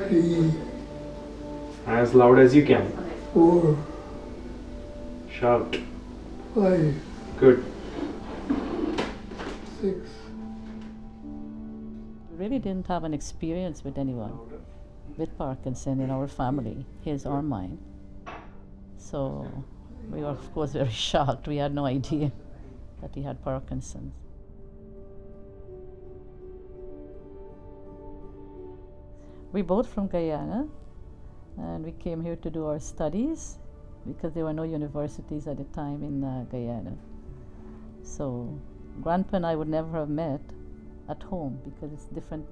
3, As loud as you can. 4, Shout. 5, Good. 6. We really didn't have an experience with anyone with Parkinson in our family, his or mine. So we were, of course, very shocked. We had no idea that he had Parkinson's. We're both from Guyana, and we came here to do our studies because there were no universities at the time in Guyana. So Grandpa and I would never have met at home because it's different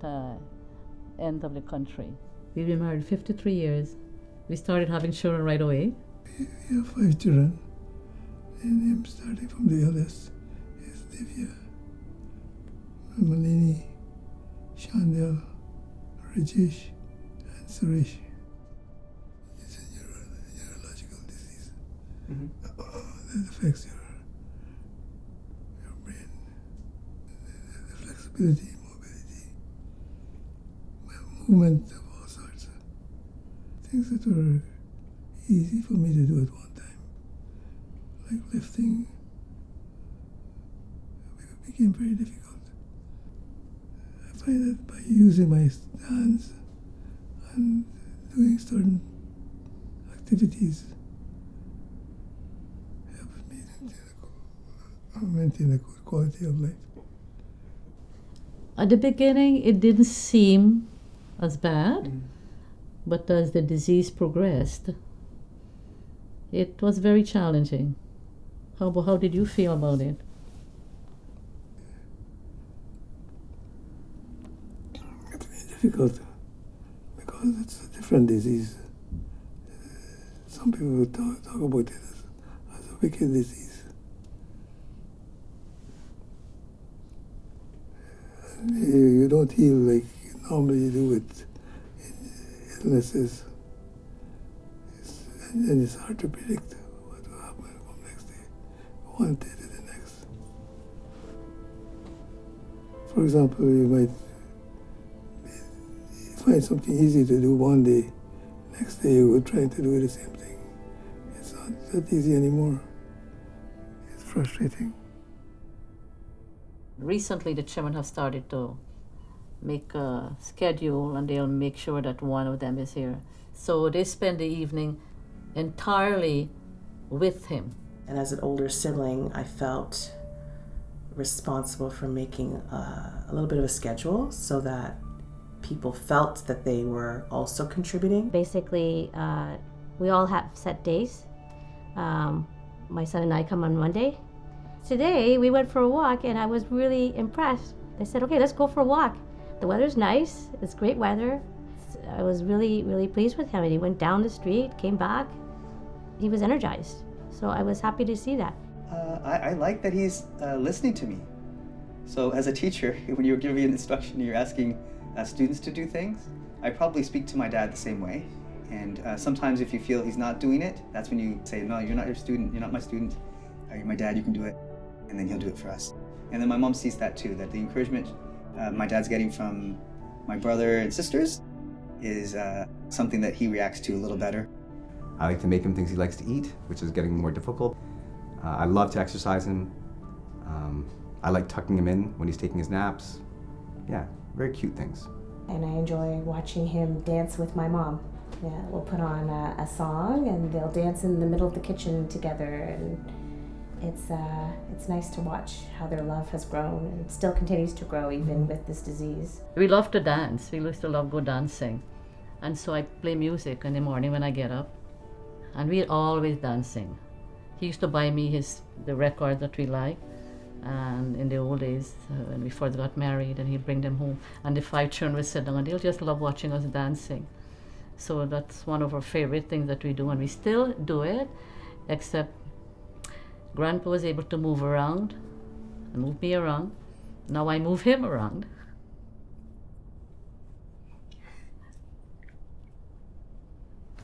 end of the country. We've been married 53 years. We started having children right away. We have 5 children, and I'm starting from the eldest is Divya, Malini, Chandel, Rajesh, and Suresh. It's a neurological disease that affects your brain, the flexibility, mobility, movement of all sorts of things that were easy for me to do at one time, like lifting, became very difficult. I find that by using my hands and doing certain activities helps me maintain a good quality of life. At the beginning, it didn't seem as bad, but as the disease progressed, it was very challenging. How did you feel about it? It's been difficult because it's a different disease. Some people talk about it as a wicked disease. You don't heal like normally you do with illnesses. And it's hard to predict what will happen from next day, one day to the next. For example, you might find something easy to do one day, next day you will try to do the same thing. It's not that easy anymore. It's frustrating. Recently, the children have started to make a schedule, and they'll make sure that one of them is here. So they spend the evening entirely with him. And as an older sibling, I felt responsible for making a little bit of a schedule so that people felt that they were also contributing. Basically, we all have set days. My son and I come on Monday. Today, we went for a walk, and I was really impressed. They said, okay, let's go for a walk. The weather's nice. It's great weather. I was really, really pleased with him. And he went down the street, came back. He was energized. So I was happy to see that. I like that he's listening to me. So as a teacher, when you're giving an instruction, you're asking students to do things. I probably speak to my dad the same way. And sometimes if you feel he's not doing it, that's when you say, no, you're not your student, you're not my student. You're my dad, you can do it. And then he'll do it for us. And then my mom sees that too, that the encouragement my dad's getting from my brother and sisters is something that he reacts to a little better. I like to make him things he likes to eat, which is getting more difficult. I love to exercise him. I like tucking him in when he's taking his naps. Yeah, very cute things. And I enjoy watching him dance with my mom. Yeah, we'll put on a song and they'll dance in the middle of the kitchen together, and it's nice to watch how their love has grown and still continues to grow even with this disease. We love to dance. We used to love go dancing. And so I play music in the morning when I get up. And we're always dancing. He used to buy me the records that we like. And in the old days, when we first got married, and he'd bring them home. And the 5 children would sit down and they'll just love watching us dancing. So that's one of our favorite things that we do. And we still do it, except Grandpa was able to move around and move me around. Now I move him around.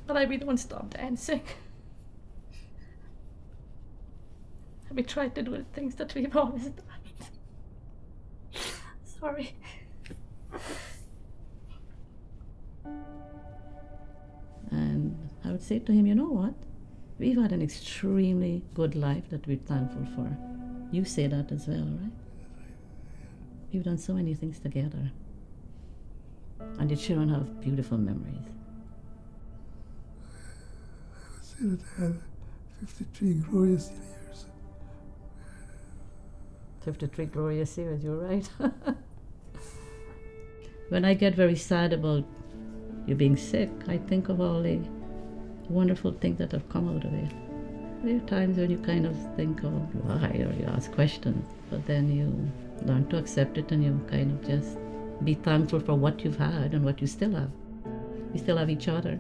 But we don't stop dancing. We try to do the things that we've always done. Sorry. would say to him, you know what? We've had an extremely good life that we're thankful for. You say that as well, right? We've done so many things together. And the children have beautiful memories. I would say that I had 53 glorious years. 53 glorious years, you're right. When I get very sad about you being sick, I think of all the wonderful things that have come out of it. There are times when you kind of think, oh, why, or you ask questions, but then you learn to accept it and you kind of just be thankful for what you've had and what you still have. We still have each other.